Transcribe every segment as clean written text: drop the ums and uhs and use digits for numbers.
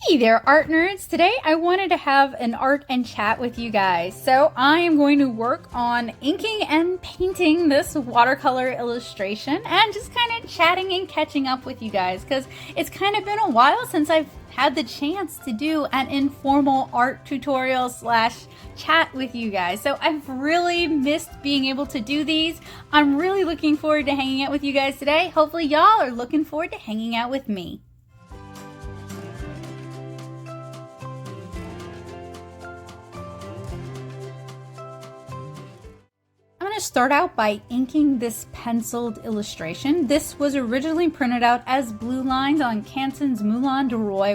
Hey there, art nerds. Today I wanted to have an art and chat with you guys. So I am going to work on inking and painting this watercolor illustration and just kind of chatting and catching up with you guys because it's kind of been a while since I've had the chance to do an informal art tutorial slash chat with you guys. So I've really missed being able to do these. I'm really looking forward to hanging out with you guys today. Hopefully y'all are looking forward to hanging out with me. I'm going to start out by inking this penciled illustration. This was originally printed out as blue lines on Canson's Moulin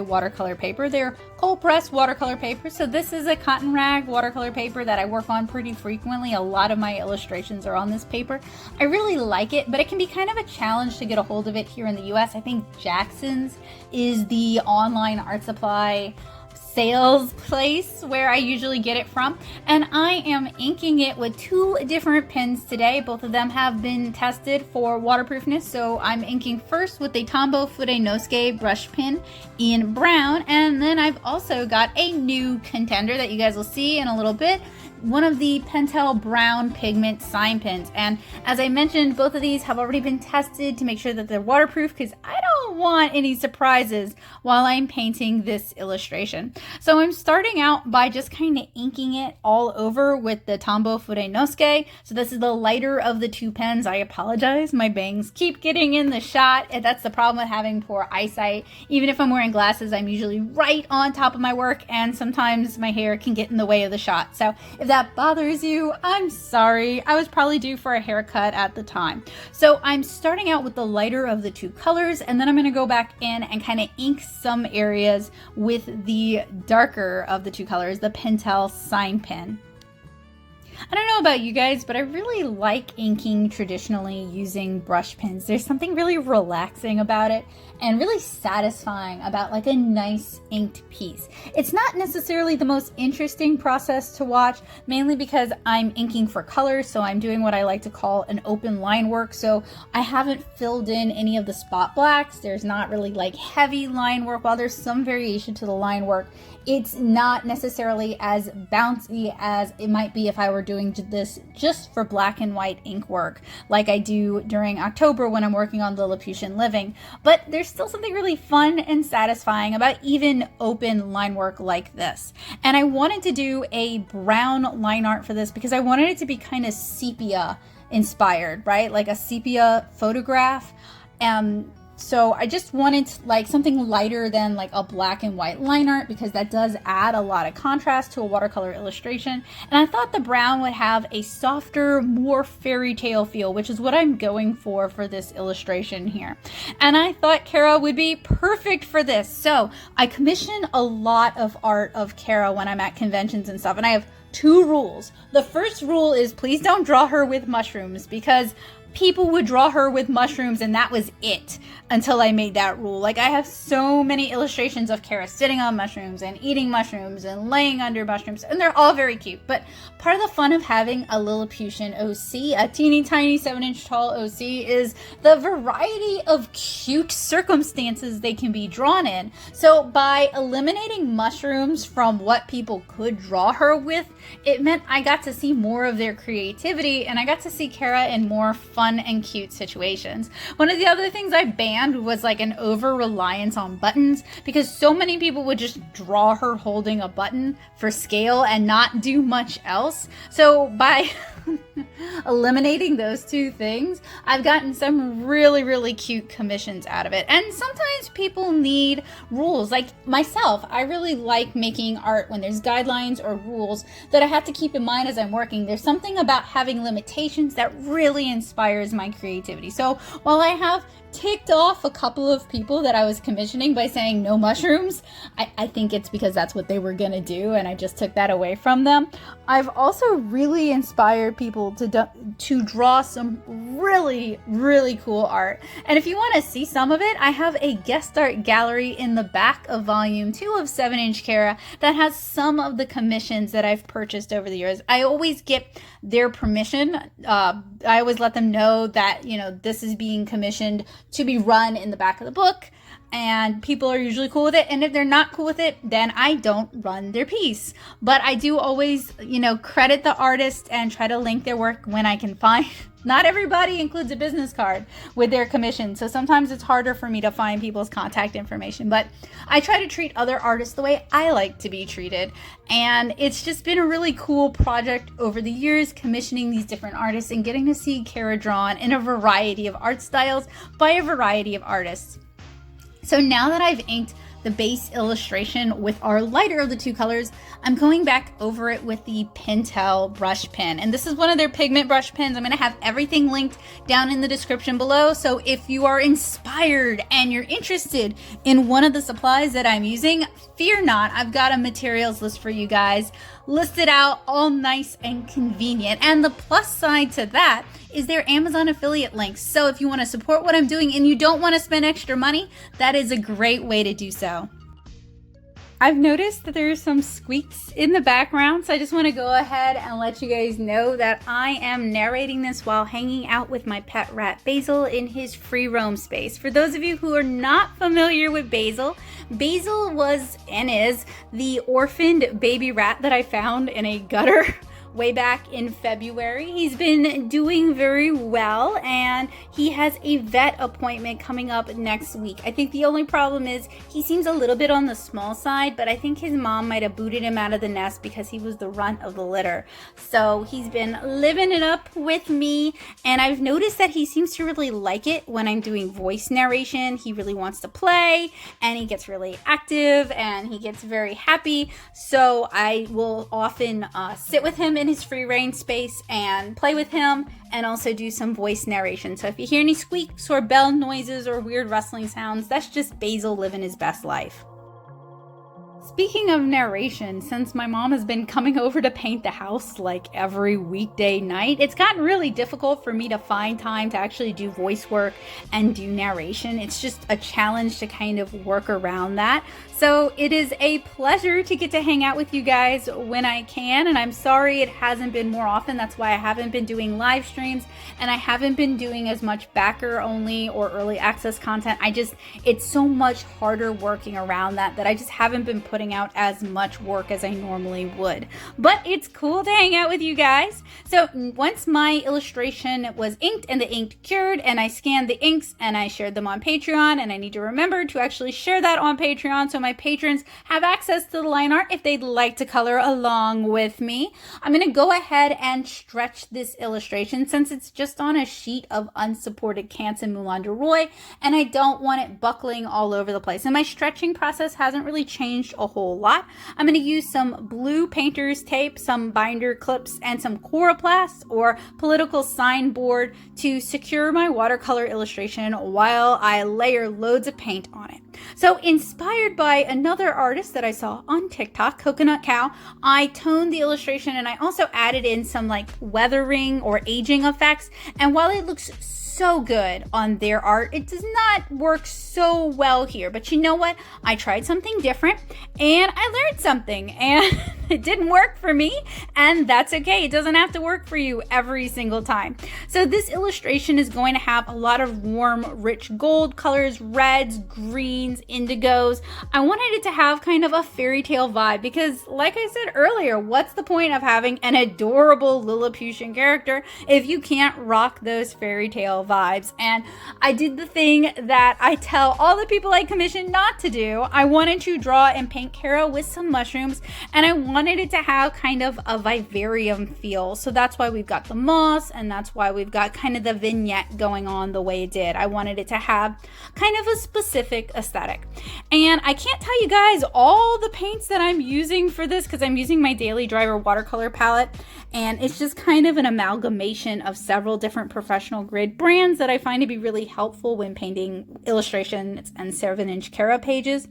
watercolor paper. They're Coldpress watercolor paper, so this is a cotton rag watercolor paper that I work on pretty frequently. A lot of my illustrations are on this paper. I really like it, but it can be kind of a challenge to get a hold of it here in the US. I think Jackson's is the online art supply sales place where I usually get it from, and I am inking it with two different pens today. Both of them have been tested for waterproofness, so I'm inking first with a Tombow Fudenosuke brush pen in brown, and then I've also got a new contender that you guys will see in a little bit, one of the Pentel brown pigment sign pens. And as I mentioned, both of these have already been tested to make sure that they're waterproof because I don't want any surprises while I'm painting this illustration. So I'm starting out by just kind of inking it all over with the Tombow Fudenosuke. So this is the lighter of the two pens. I apologize, my bangs keep getting in the shot, and that's the problem with having poor eyesight. Even if I'm wearing glasses, I'm usually right on top of my work, and sometimes my hair can get in the way of the shot. So if that bothers you, I'm sorry. I was probably due for a haircut at the time. So I'm starting out with the lighter of the two colors, and then I'm going to go back in and kind of ink some areas with the darker of the two colors, the Pentel sign pen. I don't know about you guys, but I really like inking traditionally using brush pens. There's something really relaxing about it and really satisfying about like a nice inked piece. It's not necessarily the most interesting process to watch, mainly because I'm inking for color, so I'm doing what I like to call an open line work. So I haven't filled in any of the spot blacks. There's not really like heavy line work. While there's some variation to the line work, it's not necessarily as bouncy as it might be if I were doing this just for black and white ink work like I do during October when I'm working on Lilliputian Living. But there's still something really fun and satisfying about even open line work like this. And I wanted to do a brown line art for this because I wanted it to be kind of sepia inspired, right? Like a sepia photograph. So I just wanted like something lighter than like a black and white line art because that does add a lot of contrast to a watercolor illustration. And I thought the brown would have a softer, more fairy tale feel, which is what I'm going for this illustration here. And I thought Kara would be perfect for this. So I commission a lot of art of Kara when I'm at conventions and stuff. And I have two rules. The first rule is please don't draw her with mushrooms because people would draw her with mushrooms and that was it until I made that rule. Like I have so many illustrations of Kara sitting on mushrooms and eating mushrooms and laying under mushrooms, and they're all very cute. But part of the fun of having a Lilliputian OC, a teeny tiny 7-inch tall OC, is the variety of cute circumstances they can be drawn in. So by eliminating mushrooms from what people could draw her with, it meant I got to see more of their creativity and I got to see Kara in more fun and cute situations. One of the other things I banned was like an over-reliance on buttons because so many people would just draw her holding a button for scale and not do much else. So by eliminating those two things, I've gotten some really, really cute commissions out of it. And sometimes people need rules. Like myself, I really like making art when there's guidelines or rules that I have to keep in mind as I'm working. There's something about having limitations that really inspires my creativity. So while I have ticked off a couple of people that I was commissioning by saying no mushrooms, I think it's because that's what they were gonna do and I just took that away from them. I've also really inspired people to draw some really, really cool art. And if you want to see some of it, I have a guest art gallery in the back of volume 2 of 7-inch Kara that has some of the commissions that I've purchased over the years. I always get their permission. I always let them know that, you know, this is being commissioned to be run in the back of the book. and people are usually cool with it. And if they're not cool with it, then I don't run their piece. But I do always, credit the artist and try to link their work when I can find. Not everybody includes a business card with their commission, so sometimes it's harder for me to find people's contact information, but I try to treat other artists the way I like to be treated. And it's just been a really cool project over the years, commissioning these different artists and getting to see Cara drawn in a variety of art styles by a variety of artists. So now that I've inked the base illustration with our lighter of the two colors, I'm going back over it with the Pentel brush pen. And this is one of their pigment brush pens. I'm going to have everything linked down in the description below. So if you are inspired and you're interested in one of the supplies that I'm using, fear not, I've got a materials list for you guys listed out, all nice and convenient. And the plus side to that is their Amazon affiliate links. So if you want to support what I'm doing and you don't want to spend extra money, that is a great way to do so. I've noticed that there's some squeaks in the background, so I just want to go ahead and let you guys know that I am narrating this while hanging out with my pet rat Basil in his free roam space. For those of you who are not familiar with Basil, Basil was and is the orphaned baby rat that I found in a gutter way back in February. He's been doing very well, and he has a vet appointment coming up next week. I think the only problem is he seems a little bit on the small side, but I think his mom might have booted him out of the nest because he was the runt of the litter. So he's been living it up with me, and I've noticed that he seems to really like it when I'm doing voice narration. He really wants to play, and he gets really active, and he gets very happy. So I will often sit with him in his free range space and play with him, and also do some voice narration. So if you hear any squeaks or bell noises or weird rustling sounds, that's just Basil living his best life. Speaking of narration, since my mom has been coming over to paint the house like every weekday night, it's gotten really difficult for me to find time to actually do voice work and do narration. It's just a challenge to kind of work around that. So it is a pleasure to get to hang out with you guys when I can, and I'm sorry it hasn't been more often. That's why I haven't been doing live streams, and I haven't been doing as much backer only or early access content. It's so much harder working around that I just haven't been putting out as much work as I normally would. But it's cool to hang out with you guys. So once my illustration was inked and the ink cured, and I scanned the inks and I shared them on Patreon, and I need to remember to actually share that on Patreon so my patrons have access to the line art if they'd like to color along with me. I'm going to go ahead and stretch this illustration since it's just on a sheet of unsupported Canson Moulin and I don't want it buckling all over the place. And my stretching process hasn't really changed a whole lot. I'm going to use some blue painter's tape, some binder clips, and some coroplast or political sign board to secure my watercolor illustration while I layer loads of paint on it. So inspired by another artist that I saw on TikTok, Coconut Cow, I toned the illustration and I also added in some like weathering or aging effects. And while it looks so good on their art, it does not work so well here. But you know what? I tried something different and I learned something, and it didn't work for me, and that's okay. It doesn't have to work for you every single time. So this illustration is going to have a lot of warm, rich gold colors, reds, greens, indigos. I wanted it to have kind of a fairy tale vibe because, like I said earlier, what's the point of having an adorable Lilliputian character if you can't rock those fairy tale vibes? And I did the thing that I tell all the people I commission not to do. I wanted to draw and paint Cara with some mushrooms, and I wanted it to have kind of a vivarium feel. So that's why we've got the moss, and that's why we've got kind of the vignette going on the way it did. I wanted it to have kind of a specific aesthetic. And I can't tell you guys all the paints that I'm using for this because I'm using my Daily Driver watercolor palette, and it's just kind of an amalgamation of several different professional grid brands that I find to be really helpful when painting illustrations and 7-inch Cara pages.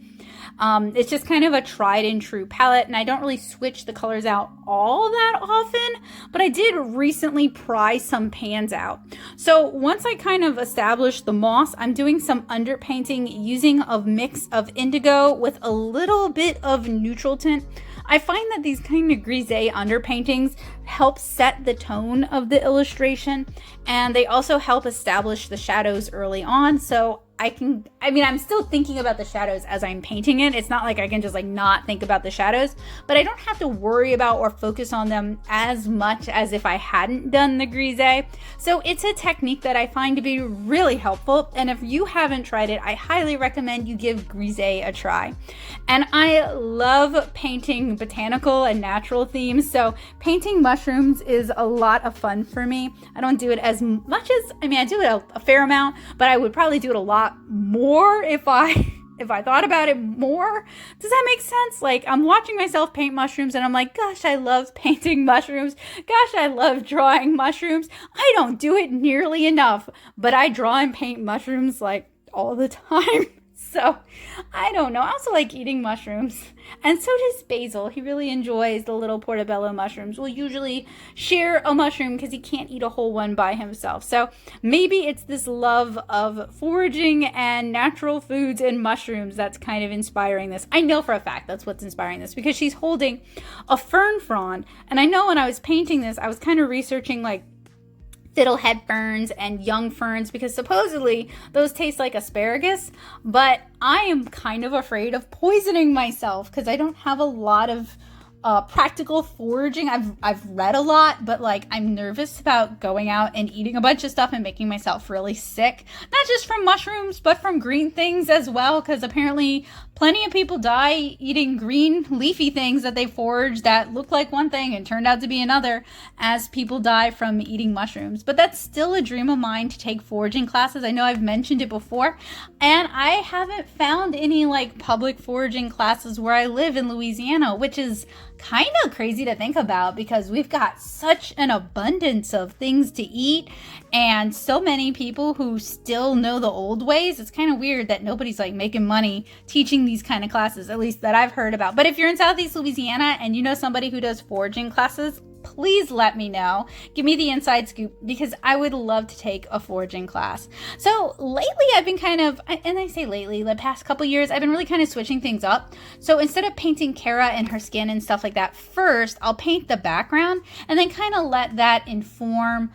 It's just kind of a tried and true palette, and I don't really switch the colors out all that often, but I did recently pry some pans out. So once I kind of established the moss, I'm doing some underpainting using a mix of indigo with a little bit of neutral tint. I find that these kind of Grisaille underpaintings help set the tone of the illustration, and they also help establish the shadows early on. So I'm still thinking about the shadows as I'm painting it. It's not like I can just like not think about the shadows, but I don't have to worry about or focus on them as much as if I hadn't done the Grisaille. So it's a technique that I find to be really helpful. And if you haven't tried it, I highly recommend you give Grisaille a try. And I love painting botanical and natural themes. So painting mushrooms is a lot of fun for me. I don't do it as much as, I do it a fair amount, but I would probably do it a lot more if I thought about it more. Does that make sense? Like, I'm watching myself paint mushrooms and I'm like, gosh, I love painting mushrooms. Gosh, I love drawing mushrooms. I don't do it nearly enough, but I draw and paint mushrooms like all the time. So I don't know. I also like eating mushrooms. And so does Basil. He really enjoys the little portobello mushrooms. We'll usually share a mushroom because he can't eat a whole one by himself. So maybe it's this love of foraging and natural foods and mushrooms that's kind of inspiring this. I know for a fact that's what's inspiring this because she's holding a fern frond. And I know when I was painting this, I was kind of researching like fiddlehead ferns and young ferns because supposedly those taste like asparagus, but I am kind of afraid of poisoning myself because I don't have a lot of practical foraging. I've read a lot, but like I'm nervous about going out and eating a bunch of stuff and making myself really sick, not just from mushrooms but from green things as well, because apparently plenty of people die eating green leafy things that they foraged that look like one thing and turned out to be another, as people die from eating mushrooms. But that's still a dream of mine to take foraging classes. I know I've mentioned it before, and I haven't found any like public foraging classes where I live in Louisiana, which is kind of crazy to think about because we've got such an abundance of things to eat and so many people who still know the old ways. It's kind of weird that nobody's like making money teaching these kind of classes, at least that I've heard about. But if you're in Southeast Louisiana and you know somebody who does foraging classes, please let me know. Give me the inside scoop because I would love to take a foraging class. So lately I've been kind of, and I say lately, the past couple years, I've been really kind of switching things up. So instead of painting Cara and her skin and stuff like that first, I'll paint the background and then kind of let that inform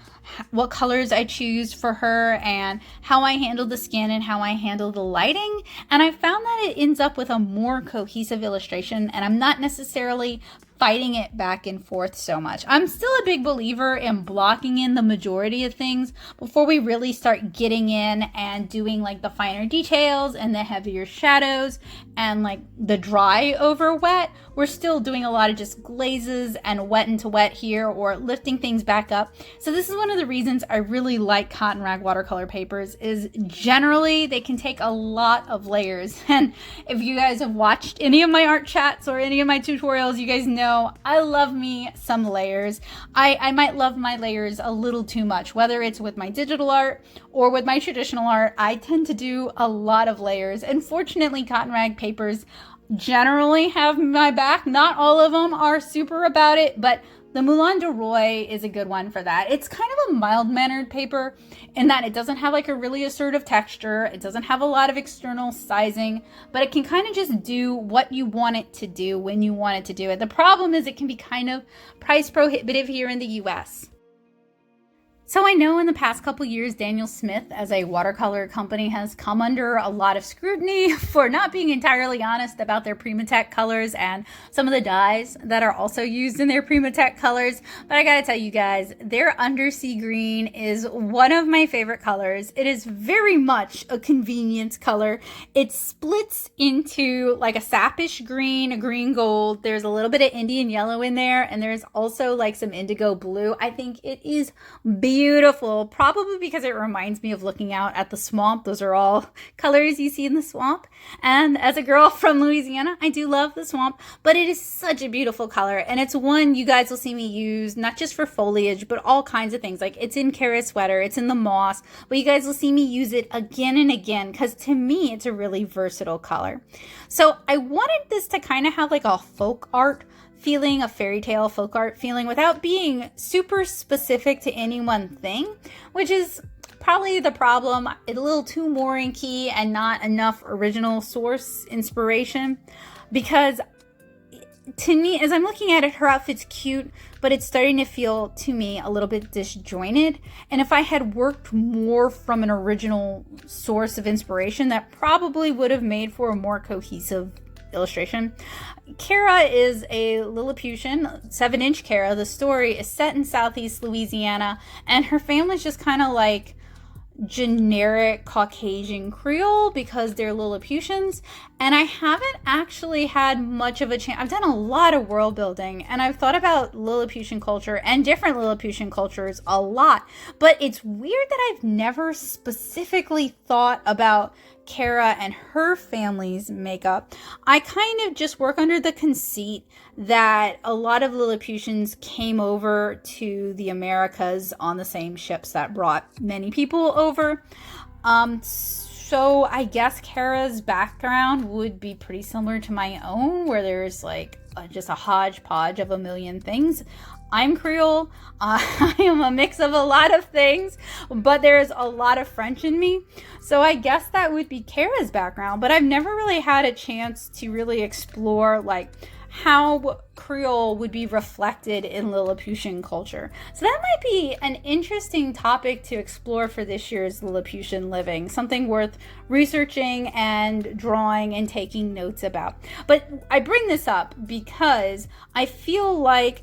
what colors I choose for her and how I handle the skin and how I handle the lighting. And I found that it ends up with a more cohesive illustration and I'm not necessarily fighting it back and forth so much. I'm still a big believer in blocking in the majority of things before we really start getting in and doing like the finer details and the heavier shadows and like the dry over wet. We're still doing a lot of just glazes and wet into wet here or lifting things back up. So this is one of the reasons I really like cotton rag watercolor papers, is generally they can take a lot of layers. And if you guys have watched any of my art chats or any of my tutorials, you guys know I love me some layers. I might love my layers a little too much, whether it's with my digital art or with my traditional art. I tend to do a lot of layers, and fortunately cotton rag papers generally have my back. Not all of them are super about it, but the Moulin is a good one for that. It's kind of a mild-mannered paper in that it doesn't have like a really assertive texture. It doesn't have a lot of external sizing, but it can kind of just do what you want it to do when you want it to do it. The problem is it can be kind of price prohibitive here in the US. So I know in the past couple years, Daniel Smith as a watercolor company has come under a lot of scrutiny for not being entirely honest about their Primatech colors and some of the dyes that are also used in their Primatech colors. But I gotta tell you guys, their undersea green is one of my favorite colors. It is very much a convenience color. It splits into like a sappish green, a green gold. There's a little bit of Indian yellow in there, and there's also like some indigo blue. I think it is beautiful, probably because it reminds me of looking out at the swamp. Those are all colors you see in the swamp. And as a girl from Louisiana, I do love the swamp, but it is such a beautiful color. And it's one you guys will see me use, not just for foliage, but all kinds of things. Like it's in Cara sweater, it's in the moss, but you guys will see me use it again and again because to me, it's a really versatile color. So I wanted this to kind of have like a folk art feeling, a fairy tale folk art feeling without being super specific to any one thing, which is probably the problem. It's a little too Morinky and not enough original source inspiration, because to me, as I'm looking at it, her outfit's cute, but it's starting to feel, to me, a little bit disjointed. And if I had worked more from an original source of inspiration, that probably would have made for a more cohesive illustration. Cara is a Lilliputian, 7-inch Cara. The story is set in Southeast Louisiana, and her family's just kind of like generic Caucasian Creole because they're Lilliputians. And I haven't actually had much of a chance. I've done a lot of world building, and I've thought about Lilliputian culture and different Lilliputian cultures a lot, but it's weird that I've never specifically thought about Cara and her family's makeup. I kind of just work under the conceit that a lot of Lilliputians came over to the Americas on the same ships that brought many people over. So I guess Cara's background would be pretty similar to my own, where there's like just a hodgepodge of a million things. I'm Creole. I am a mix of a lot of things, but there's a lot of French in me. So I guess that would be Cara's background, but I've never really had a chance to really explore like how Creole would be reflected in Lilliputian culture. So that might be an interesting topic to explore for this year's Lilliputian Living, something worth researching and drawing and taking notes about. But I bring this up because I feel like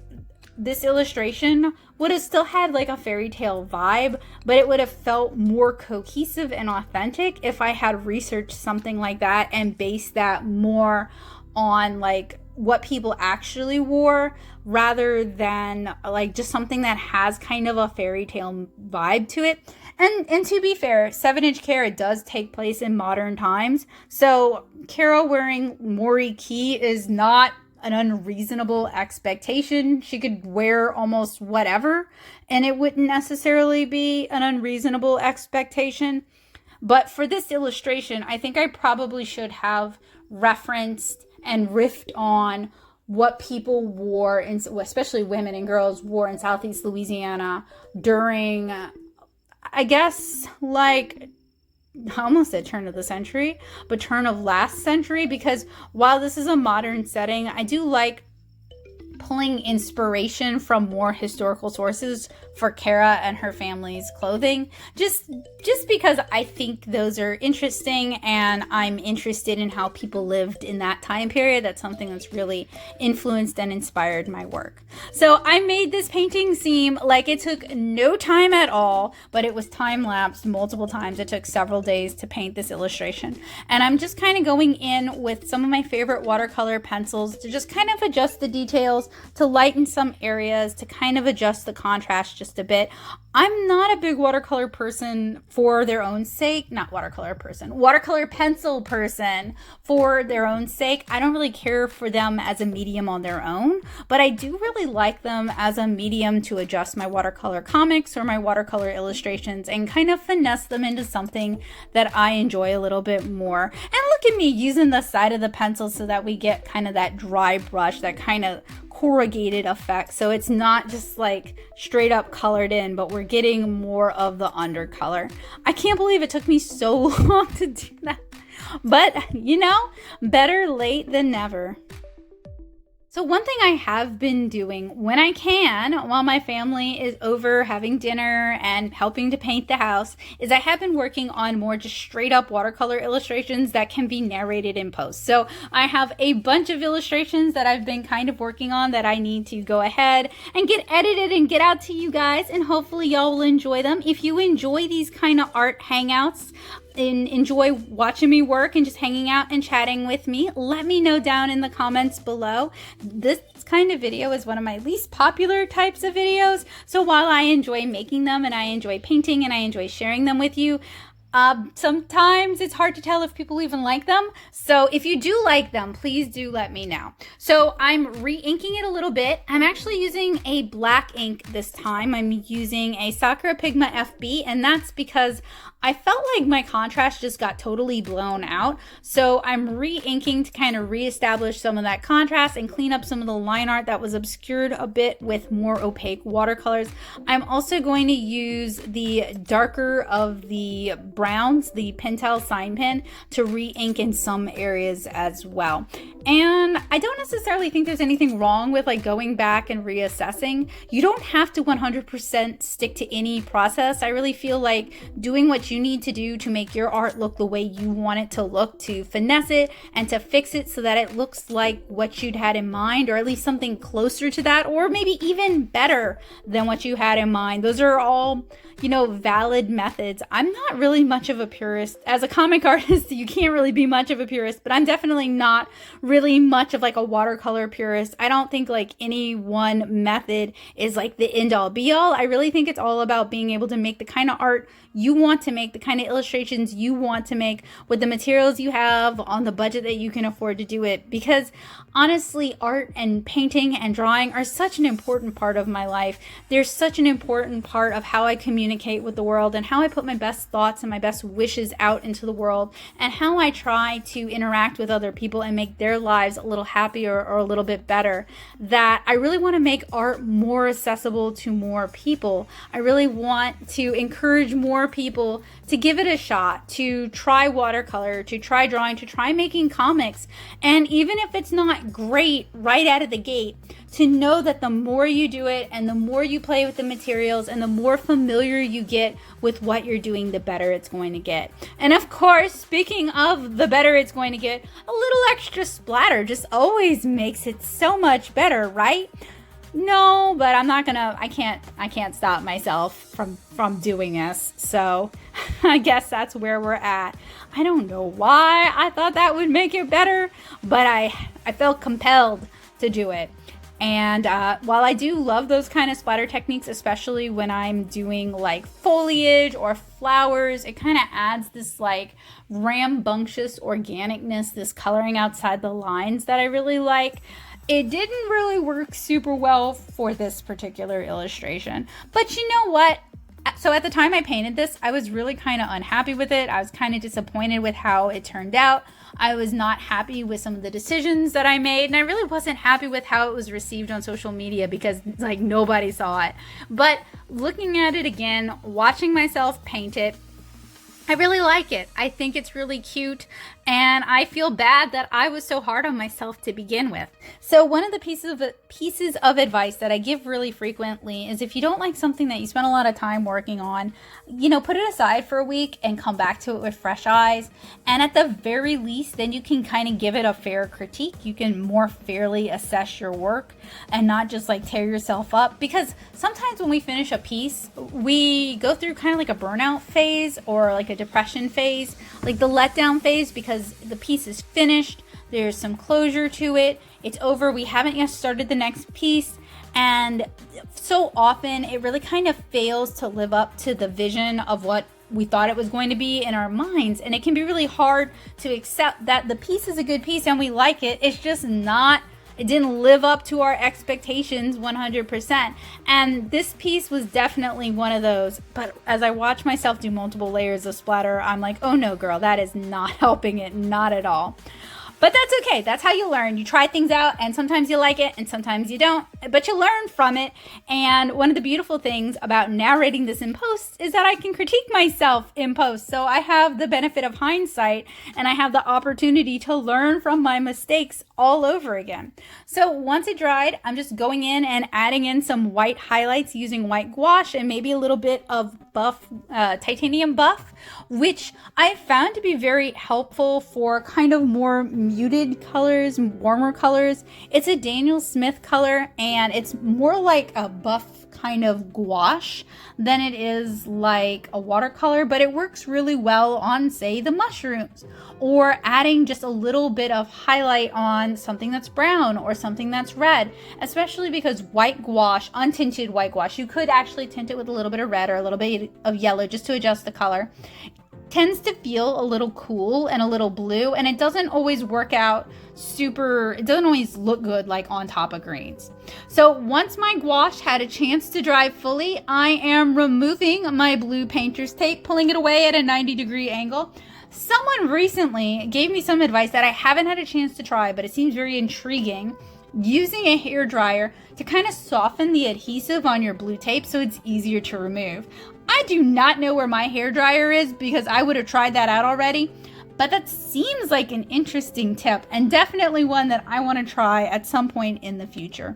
this illustration would have still had like a fairy tale vibe, but it would have felt more cohesive and authentic if I had researched something like that and based that more on like what people actually wore rather than like just something that has kind of a fairy tale vibe to it. And to be fair, 7-inch Cara does take place in modern times. So Cara wearing Mori Key is not an unreasonable expectation. She could wear almost whatever, and it wouldn't necessarily be an unreasonable expectation. But for this illustration, I think I probably should have referenced and riffed on what people wore, especially women and girls wore in Southeast Louisiana during, I guess, like I almost said turn of the century, but turn of last century, because while this is a modern setting, I do like pulling inspiration from more historical sources for Cara and her family's clothing, just because I think those are interesting and I'm interested in how people lived in that time period. That's something that's really influenced and inspired my work. So I made this painting seem like it took no time at all, but it was time-lapsed multiple times. It took several days to paint this illustration. And I'm just kind of going in with some of my favorite watercolor pencils to just kind of adjust the details, to lighten some areas, to kind of adjust the contrast just a bit. I'm not a big watercolor person for their own sake. Not watercolor person. Watercolor pencil person for their own sake. I don't really care for them as a medium on their own, but I do really like them as a medium to adjust my watercolor comics or my watercolor illustrations and kind of finesse them into something that I enjoy a little bit more. And look at me using the side of the pencil so that we get kind of that dry brush, that kind of corrugated effect. So it's not just like straight up colored in, but we're getting more of the undercolor. I can't believe it took me so long to do that. But, you know, better late than never. So one thing I have been doing when I can, while my family is over having dinner and helping to paint the house, is I have been working on more just straight up watercolor illustrations that can be narrated in post. So I have a bunch of illustrations that I've been kind of working on that I need to go ahead and get edited and get out to you guys, and hopefully y'all will enjoy them. If you enjoy these kind of art hangouts, and enjoy watching me work and just hanging out and chatting with me, let me know down in the comments below. This kind of video is one of my least popular types of videos, so while I enjoy making them and I enjoy painting and I enjoy sharing them with you, sometimes it's hard to tell if people even like them. So if you do like them, please do let me know. So I'm re-inking it a little bit. I'm actually using a black ink this time. I'm using a Sakura Pigma FB, and that's because I felt like my contrast just got totally blown out. So I'm re-inking to kind of reestablish some of that contrast and clean up some of the line art that was obscured a bit with more opaque watercolors. I'm also going to use the darker of the browns, the Pentel sign pen, to re-ink in some areas as well. And I don't necessarily think there's anything wrong with like going back and reassessing. You don't have to 100% stick to any process. I really feel like doing what you need to do to make your art look the way you want it to look, to finesse it and to fix it so that it looks like what you'd had in mind, or at least something closer to that, or maybe even better than what you had in mind. Those are all, you know, valid methods. I'm not really much of a purist. As a comic artist, you can't really be much of a purist, but I'm definitely not really much of like a watercolor purist. I don't think like any one method is like the end all be all. I really think it's all about being able to make the kind of art you want to make, the kind of illustrations you want to make with the materials you have on the budget that you can afford to do it. Because honestly, art and painting and drawing are such an important part of my life. They're such an important part of how I communicate with the world and how I put my best thoughts and my best wishes out into the world, and how I try to interact with other people and make their lives a little happier or a little bit better. That I really want to make art more accessible to more people. I really want to encourage more people to give it a shot, to try watercolor, to try drawing, to try making comics. And even if it's not great right out of the gate, to know that the more you do it and the more you play with the materials and the more familiar you get with what you're doing, the better it's going to get. And of course, speaking of the better it's going to get, a little extra splatter just always makes it so much better, right? No, but I can't stop myself from doing this. So I guess that's where we're at. I don't know why I thought that would make it better, but I felt compelled to do it. And while I do love those kind of splatter techniques, especially when I'm doing like foliage or flowers, it kind of adds this like rambunctious organicness, this coloring outside the lines that I really like. It didn't really work super well for this particular illustration, but you know what? So at the time I painted this, I was really kind of unhappy with it. I was kind of disappointed with how it turned out. I was not happy with some of the decisions that I made, and I really wasn't happy with how it was received on social media because like nobody saw it. But looking at it again, watching myself paint it, I really like it. I think it's really cute, and I feel bad that I was so hard on myself to begin with. So one of the pieces of advice that I give really frequently is if you don't like something that you spent a lot of time working on, you know, put it aside for a week and come back to it with fresh eyes. And at the very least, then you can kind of give it a fair critique. You can more fairly assess your work and not just like tear yourself up. Because sometimes when we finish a piece, we go through kind of like a burnout phase or like a depression phase, like the letdown phase, because the piece is finished, there's some closure to it, it's over, we haven't yet started the next piece, and so often it really kind of fails to live up to the vision of what we thought it was going to be in our minds. And it can be really hard to accept that the piece is a good piece and we like it, it's just not, it didn't live up to our expectations 100%. And this piece was definitely one of those. But as I watch myself do multiple layers of splatter, I'm like, oh no, girl, that is not helping it, not at all. But that's okay. That's how you learn. You try things out, and sometimes you like it and sometimes you don't, but you learn from it. And one of the beautiful things about narrating this in post is that I can critique myself in post. So I have the benefit of hindsight, and I have the opportunity to learn from my mistakes all over again. So once it dried, I'm just going in and adding in some white highlights using white gouache and maybe a little bit of buff, titanium buff, which I found to be very helpful for kind of more muted colors, warmer colors. It's a Daniel Smith color, and it's more like a buff kind of gouache than it is like a watercolor, but it works really well on, say, the mushrooms, or adding just a little bit of highlight on something that's brown or something that's red, especially because white gouache, untinted white gouache, you could actually tint it with a little bit of red or a little bit of yellow just to adjust the color. tends to feel a little cool and a little blue, and it doesn't always work out it doesn't always look good like on top of greens. So once my gouache had a chance to dry fully, I am removing my blue painter's tape, pulling it away at a 90-degree angle. Someone recently gave me some advice that I haven't had a chance to try, but it seems very intriguing, using a hair dryer to kind of soften the adhesive on your blue tape so it's easier to remove. I do not know where my hair dryer is because I would have tried that out already, but that seems like an interesting tip and definitely one that I want to try at some point in the future.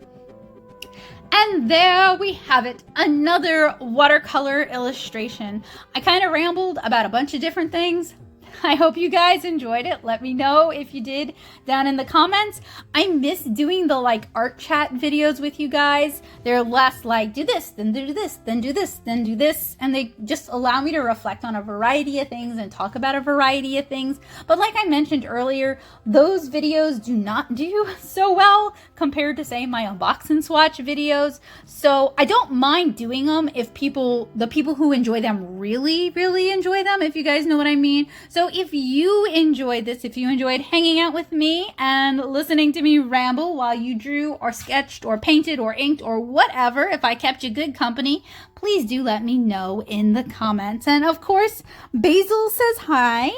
And there we have it, another watercolor illustration. I kind of rambled about a bunch of different things. I hope you guys enjoyed it. Let me know if you did down in the comments. I miss doing the art chat videos with you guys. They're less like do this, then do this, then do this, then do this. And they just allow me to reflect on a variety of things and talk about a variety of things. But like I mentioned earlier, those videos do not do so well compared to say my unbox and swatch videos. So I don't mind doing them if the people who enjoy them really, really enjoy them, if you guys know what I mean. So if you enjoyed this, if you enjoyed hanging out with me and listening to me ramble while you drew or sketched or painted or inked or whatever, if I kept you good company, please do let me know in the comments. And of course, Basil says hi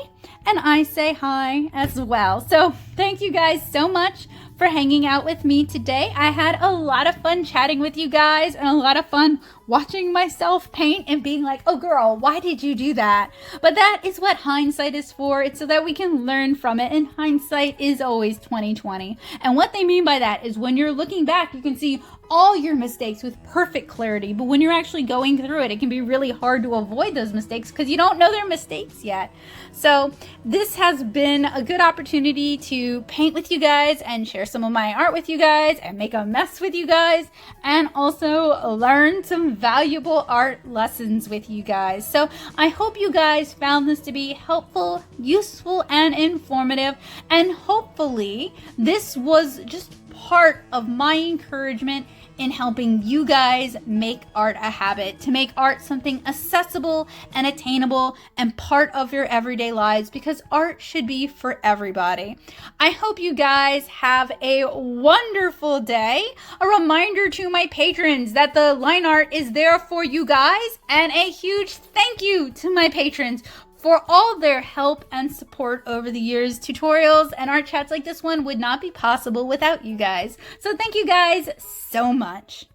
and I say hi as well. So thank you guys so much for hanging out with me today. I had a lot of fun chatting with you guys and a lot of fun watching myself paint and being like, oh girl, why did you do that? But that is what hindsight is for. It's so that we can learn from it, and hindsight is always 20/20. And what they mean by that is when you're looking back, you can see all your mistakes with perfect clarity, but when you're actually going through it, it can be really hard to avoid those mistakes because you don't know they're mistakes yet. So this has been a good opportunity to paint with you guys and share some of my art with you guys and make a mess with you guys and also learn some valuable art lessons with you guys. So I hope you guys found this to be helpful, useful, and informative, and hopefully this was just part of my encouragement in helping you guys make art a habit, to make art something accessible and attainable and part of your everyday lives, because art should be for everybody. I hope you guys have a wonderful day. A reminder to my patrons that the line art is there for you guys, and a huge thank you to my patrons for all their help and support over the years. Tutorials and art chats like this one would not be possible without you guys. So thank you guys so much.